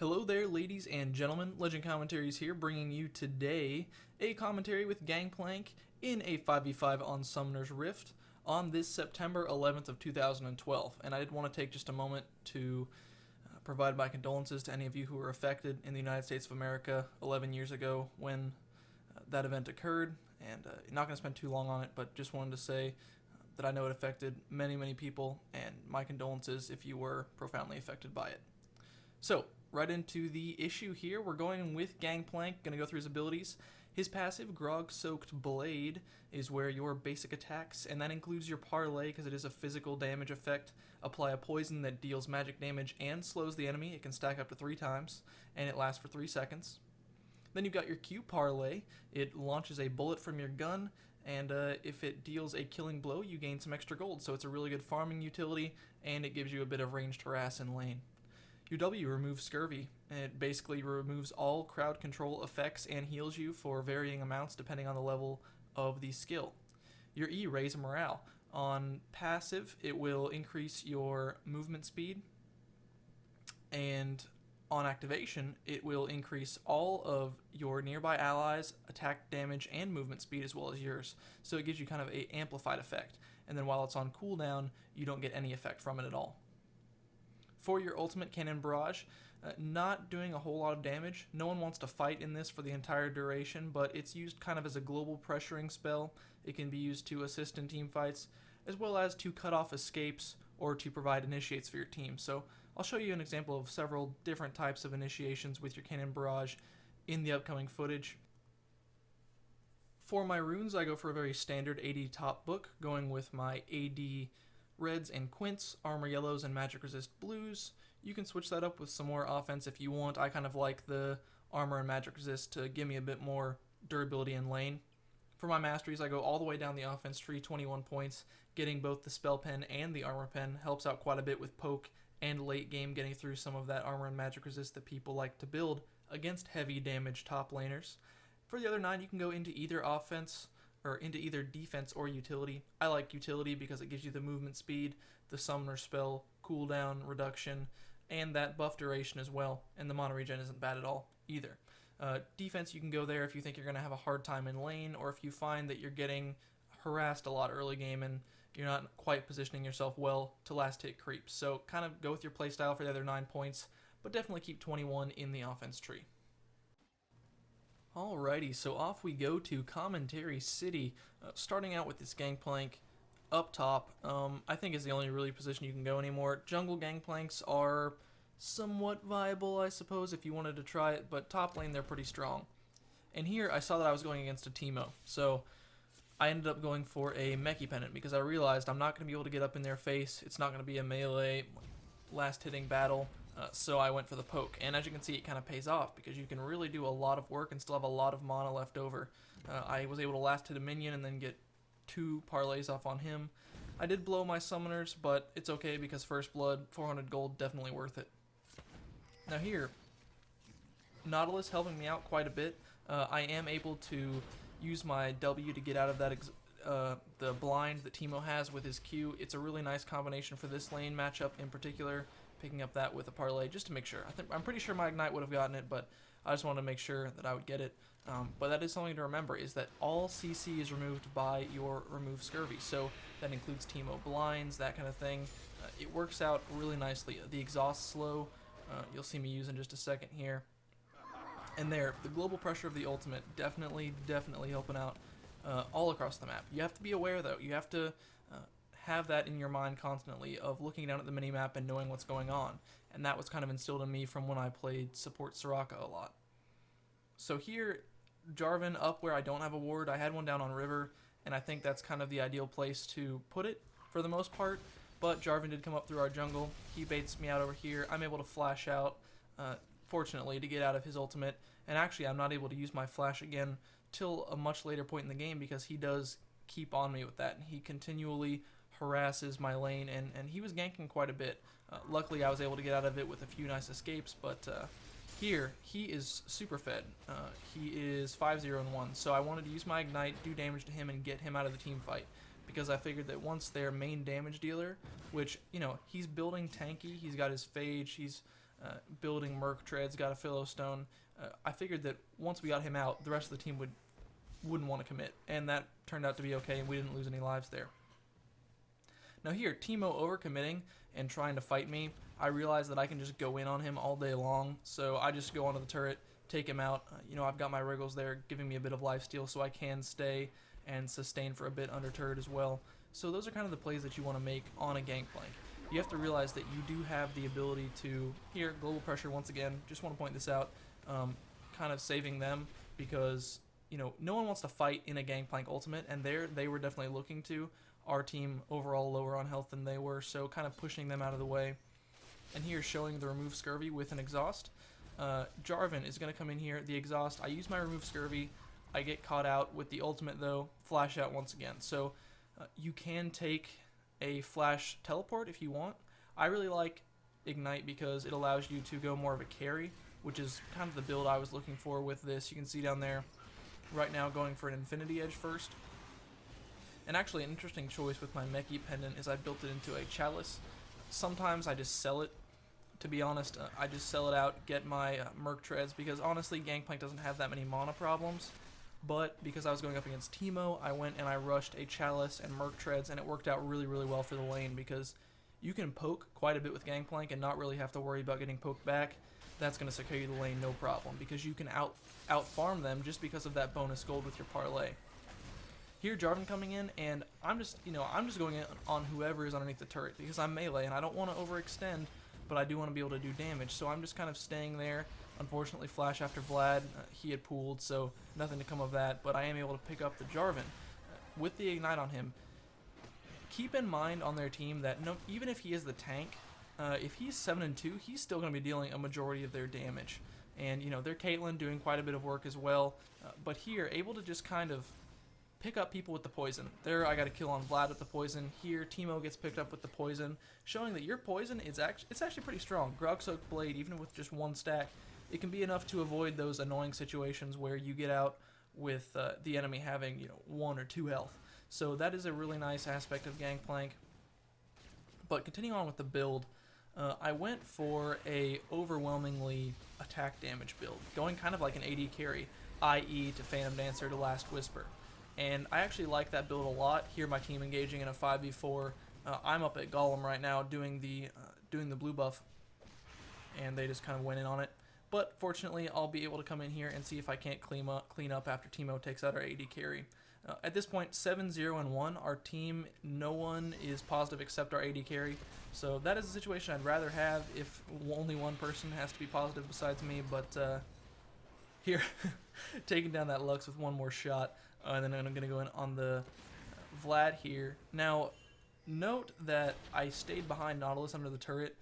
Hello there, ladies and gentlemen. Legend Commentaries here, bringing you today a commentary with Gangplank in a 5v5 on Summoner's Rift on this September 11th of 2012. And I did want to take just a moment to provide my condolences to any of you who were affected in the United States of America 11 years ago when that event occurred. And not going to spend too long on it, but just wanted to say that I know it affected many people, and my condolences if you were profoundly affected by it. So, right into the issue here. We're going with Gangplank, going to go through his abilities. His passive, Grog-Soaked Blade, is where your basic attacks, and that includes your Parlay because it is a physical damage effect, apply a poison that deals magic damage and slows the enemy. It can stack up to 3 times, and it lasts for 3 seconds. Then you've got your Q Parlay. It launches a bullet from your gun, and if it deals a killing blow, you gain some extra gold. So it's a really good farming utility, and it gives you a bit of ranged harass in lane. Your W removes Scurvy, and it basically removes all crowd control effects and heals you for varying amounts depending on the level of the skill. Your E, Raise Morale. On passive, it will increase your movement speed, and on activation, it will increase all of your nearby allies' attack damage and movement speed as well as yours. So it gives you kind of an amplified effect, and then while it's on cooldown, you don't get any effect from it at all. For your ultimate Cannon Barrage, not doing a whole lot of damage. No one wants to fight in this for the entire duration, but it's used kind of as a global pressuring spell. It can be used to assist in team fights, as well as to cut off escapes or to provide initiates for your team. So I'll show you an example of several different types of initiations with your Cannon Barrage in the upcoming footage. For my runes, I go for a very standard AD top book, going with my AD reds and quints, armor yellows, and magic resist blues. You can switch that up with some more offense if you want. I kind of like the armor and magic resist to give me a bit more durability in lane. For my masteries, I go all the way down the offense tree, 21 points. Getting both the spell pen and the armor pen helps out quite a bit with poke and late game, getting through some of that armor and magic resist that people like to build against heavy damage top laners. For the other 9, you can go into either offense or into either defense or utility. I like utility because it gives you the movement speed, the summoner spell, cooldown reduction, and that buff duration as well, and the mono regen isn't bad at all either. Defense, you can go there if you think you're going to have a hard time in lane, or if you find that you're getting harassed a lot early game and you're not quite positioning yourself well to last hit creeps. So kind of go with your playstyle for the other 9 points, but definitely keep 21 in the offense tree. Alrighty, so off we go to Commentary City, starting out with this Gangplank up top. I think is the only really position you can go anymore. Jungle Gangplanks are somewhat viable, I suppose, if you wanted to try it, but top lane they're pretty strong. And here I saw that I was going against a Teemo, so I ended up going for a Mechie Pennant because I realized I'm not going to be able to get up in their face. It's not going to be a melee, last hitting battle. So I went for the poke, and as you can see, it kind of pays off because you can really do a lot of work and still have a lot of mana left over. I was able to last hit a minion and then get 2 parlays off on him. I did blow my summoners, but it's okay because first blood, 400 gold, definitely worth it. Now here, Nautilus helping me out quite a bit. I am able to use my W to get out of that the blind that Teemo has with his Q. It's a really nice combination for this lane matchup in particular. Picking up that with a parlay just to make sure. I'm pretty sure my Ignite would have gotten it, but I just wanted to make sure that I would get it. But that is something to remember, is that all CC is removed by your remove Scurvy. So that includes Teemo blinds, that kind of thing. It works out really nicely. The exhaust slow, you'll see me use in just a second here. And there, the global pressure of the ultimate, definitely helping out all across the map. You have to be aware though, you have to have that in your mind constantly of looking down at the minimap and knowing what's going on. And that was kind of instilled in me from when I played support Soraka a lot. So here, Jarvan up where I don't have a ward. I had one down on river, and I think that's kind of the ideal place to put it for the most part. But Jarvan did come up through our jungle. He baits me out over here. I'm able to flash out, fortunately, to get out of his ultimate. And actually, I'm not able to use my flash again till a much later point in the game because he does keep on me with that. And he continually harasses my lane, and he was ganking quite a bit. Luckily, I was able to get out of it with a few nice escapes, but here, he is super fed. He is 5-0-1, so I wanted to use my Ignite, do damage to him, and get him out of the team fight, because I figured that once their main damage dealer, which, you know, he's building tanky, he's got his Phage, he's building Merc Treads, got a Philostone. I figured that once we got him out, the rest of the team wouldn't want to commit, and that turned out to be okay, and we didn't lose any lives there. Now here, Teemo overcommitting and trying to fight me, I realized that I can just go in on him all day long, so I just go onto the turret, take him out. I've got my Wriggles there giving me a bit of lifesteal, so I can stay and sustain for a bit under turret as well. So those are kind of the plays that you want to make on a Gangplank. You have to realize that you do have the ability to, here, global pressure once again, just want to point this out, kind of saving them because, no one wants to fight in a Gangplank ultimate, and they were definitely looking to. Our team overall lower on health than they were, so kind of pushing them out of the way. And here showing the remove scurvy with an exhaust. Jarvan is going to come in here, the exhaust, I use my remove scurvy, I get caught out with the ultimate though, flash out once again. So you can take a flash teleport if you want. I really like Ignite because it allows you to go more of a carry, which is kind of the build I was looking for with this. You can see down there right now going for an Infinity Edge first. And actually an interesting choice with my Meki pendant is I built it into a chalice. Sometimes I just sell it. To be honest, I just sell it out, get my Merc Treads, because honestly Gangplank doesn't have that many mana problems. But because I was going up against Teemo, I went and I rushed a chalice and Merc Treads, and it worked out really, really well for the lane because you can poke quite a bit with Gangplank and not really have to worry about getting poked back. That's going to secure you the lane no problem because you can out farm them just because of that bonus gold with your parlay. Here, Jarvan coming in, and I'm just going in on whoever is underneath the turret because I'm melee and I don't want to overextend, but I do want to be able to do damage. So I'm just kind of staying there. Unfortunately, flash after Vlad, he had pooled, so nothing to come of that. But I am able to pick up the Jarvan with the Ignite on him. Keep in mind on their team that even if he is the tank, if he's 7-2, he's still going to be dealing a majority of their damage. And their Caitlyn doing quite a bit of work as well. But here, able to just kind of pick up people with the poison. There, I got a kill on Vlad with the poison. Here, Teemo gets picked up with the poison, showing that your poison is actually pretty strong. Grog Soaked Blade, even with just one stack, it can be enough to avoid those annoying situations where you get out with the enemy having 1 or 2 health. So that is a really nice aspect of Gangplank. But continuing on with the build, I went for a overwhelmingly attack damage build, going kind of like an AD carry, i.e. to Phantom Dancer to Last Whisper. And I actually like that build a lot. Here my team engaging in a 5v4. I'm up at Golem right now doing the blue buff, and they just kind of went in on it. But fortunately, I'll be able to come in here and see if I can't clean up after Teemo takes out our AD carry. At this point, 7-0-1, our team, no one is positive except our AD carry. So that is a situation I'd rather have if only one person has to be positive besides me. But here, taking down that Lux with one more shot. And then I'm going to go in on the Vlad here. Now, note that I stayed behind Nautilus under the turret.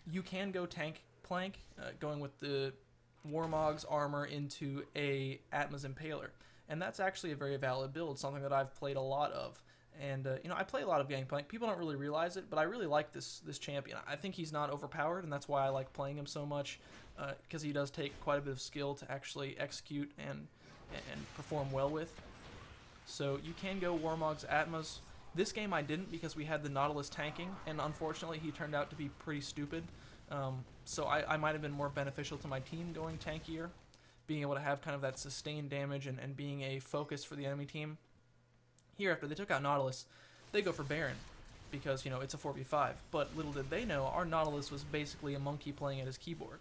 You can go tank plank, going with the Warmog's armor into a Atma's Impaler. And that's actually a very valid build, something that I've played a lot of. And, I play a lot of Gangplank. People don't really realize it, but I really like this champion. I think he's not overpowered, and that's why I like playing him so much, because he does take quite a bit of skill to actually execute and perform well with. So you can go Warmog's Atmas. This game I didn't because we had the Nautilus tanking, and unfortunately he turned out to be pretty stupid. So I might have been more beneficial to my team going tankier, being able to have kind of that sustained damage and being a focus for the enemy team. Here, after they took out Nautilus, they go for Baron because, it's a 4v5. But little did they know, our Nautilus was basically a monkey playing at his keyboard.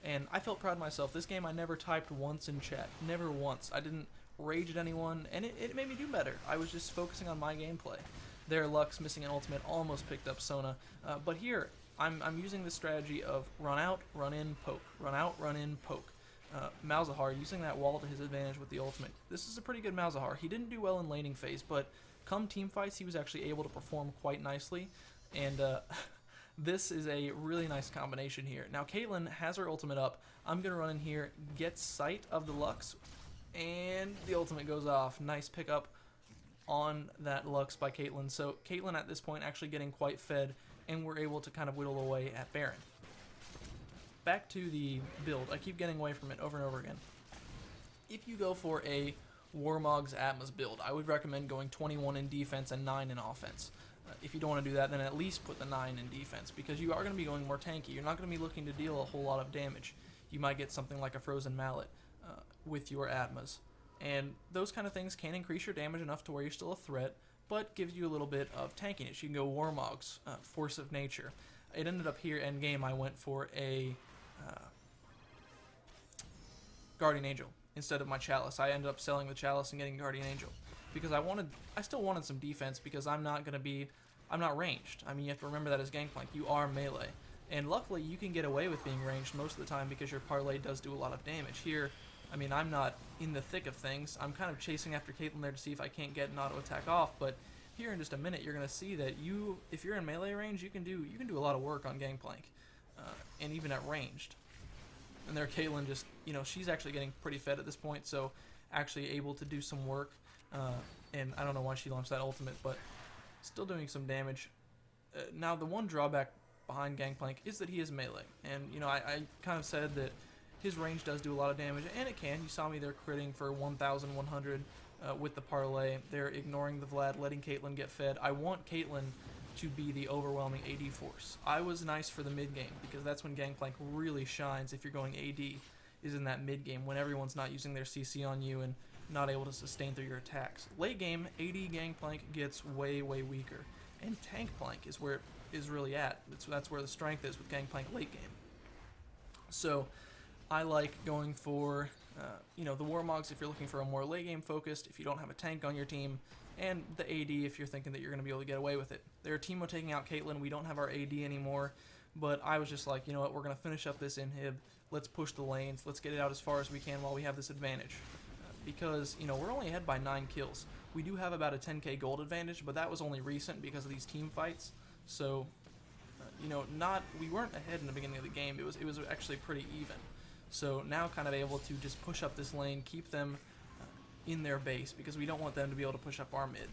And I felt proud of myself. This game I never typed once in chat. Never once. I didn't rage at anyone, and it made me do better. I was just focusing on my gameplay. There, Lux missing an ultimate, almost picked up Sona. But here, I'm using this strategy of run out, run in, poke. Run out, run in, poke. Malzahar using that wall to his advantage with the ultimate. This is a pretty good Malzahar. He didn't do well in laning phase, but come team fights, he was actually able to perform quite nicely. And this is a really nice combination here. Now, Caitlyn has her ultimate up. I'm going to run in here, get sight of the Lux, and the ultimate goes off. Nice pickup on that Lux by Caitlyn. So Caitlyn at this point actually getting quite fed, and we're able to kind of whittle away at Baron. Back to the build. I keep getting away from it over and over again. If you go for a Warmog's Atmas build, I would recommend going 21 in defense and 9 in offense. If you don't want to do that, then at least put the 9 in defense, because you are going to be going more tanky. You're not going to be looking to deal a whole lot of damage. You might get something like a Frozen Mallet with your Atmas. And those kind of things can increase your damage enough to where you're still a threat, but gives you a little bit of tankiness. You can go Warmog's, Force of Nature. It ended up here end game I went for a Guardian Angel instead of my Chalice. I ended up selling the Chalice and getting Guardian Angel because I still wanted some defense, because I'm not ranged. I mean, you have to remember that as Gangplank, you are melee. And luckily, you can get away with being ranged most of the time because your parlay does do a lot of damage. Here, I mean, I'm not in the thick of things. I'm kind of chasing after Caitlyn there to see if I can't get an auto attack off, but here in just a minute, you're going to see that if you're in melee range, you can do a lot of work on Gangplank, and even at ranged. And there, Caitlyn just, she's actually getting pretty fed at this point, so actually able to do some work. And I don't know why she launched that ultimate, but still doing some damage. Now, the one drawback behind Gangplank is that he is melee, and I kind of said that his range does do a lot of damage, and it can. You saw me there critting for 1,100 with the parlay. They're ignoring the Vlad, letting Caitlyn get fed. I want Caitlyn to be the overwhelming AD force. I was nice for the mid game, because that's when Gangplank really shines if you're going AD, is in that mid game when everyone's not using their CC on you and not able to sustain through your attacks. Late game, AD Gangplank gets way, way weaker, and Tankplank is where it is really at. That's where the strength is with Gangplank late game. So I like going for the Warmogs if you're looking for a more late game focused, if you don't have a tank on your team, and the AD if you're thinking that you're going to be able to get away with it. They're Teemo taking out Caitlyn. We don't have our AD anymore, but I was just like, you know what, we're going to finish up this inhib. Let's push the lanes. Let's get it out as far as we can while we have this advantage. Because, we're only ahead by 9 kills. We do have about a 10k gold advantage, but that was only recent because of these team fights. So, we weren't ahead in the beginning of the game. It was actually pretty even. So now kind of able to just push up this lane, keep them in their base, because we don't want them to be able to push up our mid.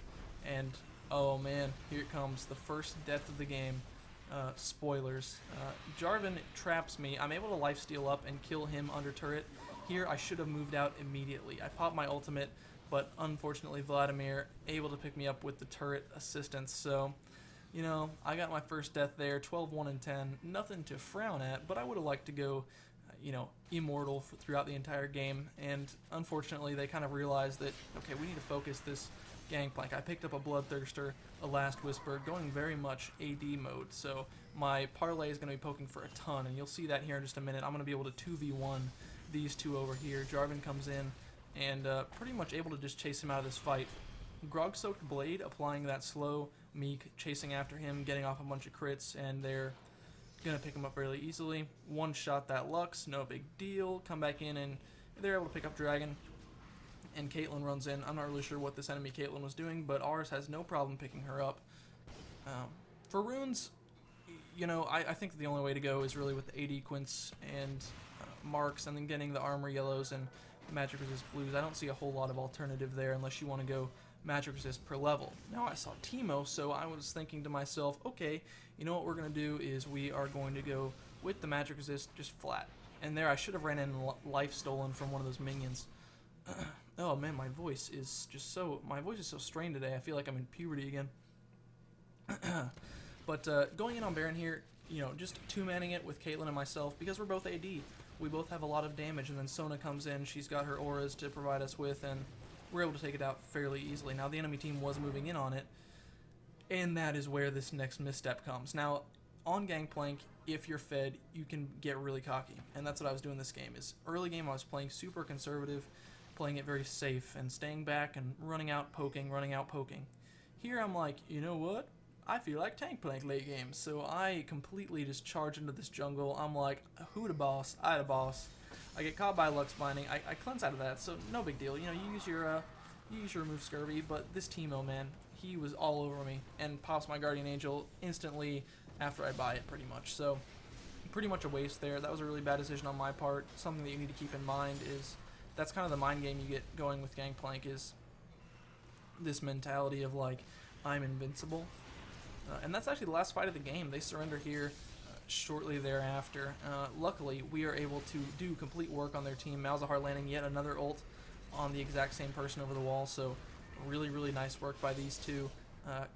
And, oh man, here it comes, the first death of the game. Spoilers. Jarvan traps me. I'm able to lifesteal up and kill him under turret. Here, I should have moved out immediately. I popped my ultimate, but unfortunately, Vladimir able to pick me up with the turret assistance. So, I got my first death there, 12, 1, and 10. Nothing to frown at, but I would have liked to go, immortal throughout the entire game. And unfortunately, they kind of realized that, okay, we need to focus this Gangplank. I picked up a Bloodthirster, a Last Whisper, going very much AD mode. So my parlay is going to be poking for a ton, and you'll see that here in just a minute. I'm going to be able to 2v1 these two over here. Jarvan comes in and pretty much able to just chase him out of this fight. Grog-soaked Blade, applying that slow, Meek, chasing after him, getting off a bunch of crits, and they're going to pick him up fairly easily. One-shot that Lux, no big deal. Come back in, and they're able to pick up Dragon, and Caitlyn runs in. I'm not really sure what this enemy Caitlyn was doing, but ours has no problem picking her up. For runes, I think the only way to go is really with the AD Quints and Marks, and then getting the armor yellows and magic resist blues. I don't see a whole lot of alternative there unless you want to go magic resist per level. Now I saw Teemo, so I was thinking to myself, okay, what we're going to do is we are going to go with the magic resist just flat. And there I should have ran in life stolen from one of those minions. Oh man, my voice is so strained today. I feel like I'm in puberty again. But going in on Baron here, just two-manning it with Caitlyn and myself, because we're both AD. We both have a lot of damage, and then Sona comes in. She's got her auras to provide us with, and we're able to take it out fairly easily. Now, the enemy team was moving in on it, and that is where this next misstep comes. Now, on Gangplank, if you're fed, you can get really cocky, and that's what I was doing this game. Is early game, I was playing super conservative, playing it very safe, and staying back and running out poking. Here, I'm like, you know what? I feel like Tankplank late game, so I completely just charge into this jungle. I'm like, who the boss? I the boss. I get caught by Lux Blinding. I cleanse out of that, so no big deal. You use your remove scurvy, but this Teemo, man, he was all over me and pops my Guardian Angel instantly after I buy it, pretty much. So pretty much a waste there. That was a really bad decision on my part. Something that you need to keep in mind is that's kind of the mind game you get going with Gangplank, is this mentality of like, I'm invincible. And that's actually the last fight of the game. They surrender here shortly thereafter. Luckily, we are able to do complete work on their team. Malzahar landing yet another ult on the exact same person over the wall, so really, really nice work by these two.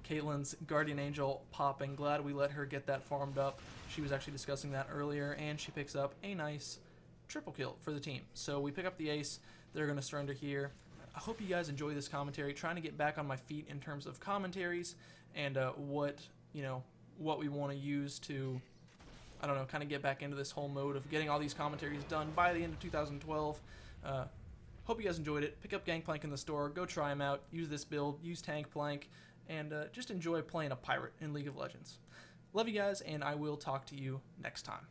Caitlyn's Guardian Angel popping. Glad we let her get that farmed up. She was actually discussing that earlier, and she picks up a nice triple kill for the team. So we pick up the ace. They're going to surrender here. I hope you guys enjoy this commentary. Trying to get back on my feet in terms of commentaries and what we want to use to, I don't know, kind of get back into this whole mode of getting all these commentaries done by the end of 2012. Hope you guys enjoyed it. Pick up Gangplank in the store. Go try them out. Use this build. Use Tankplank. And just enjoy playing a pirate in League of Legends. Love you guys, and I will talk to you next time.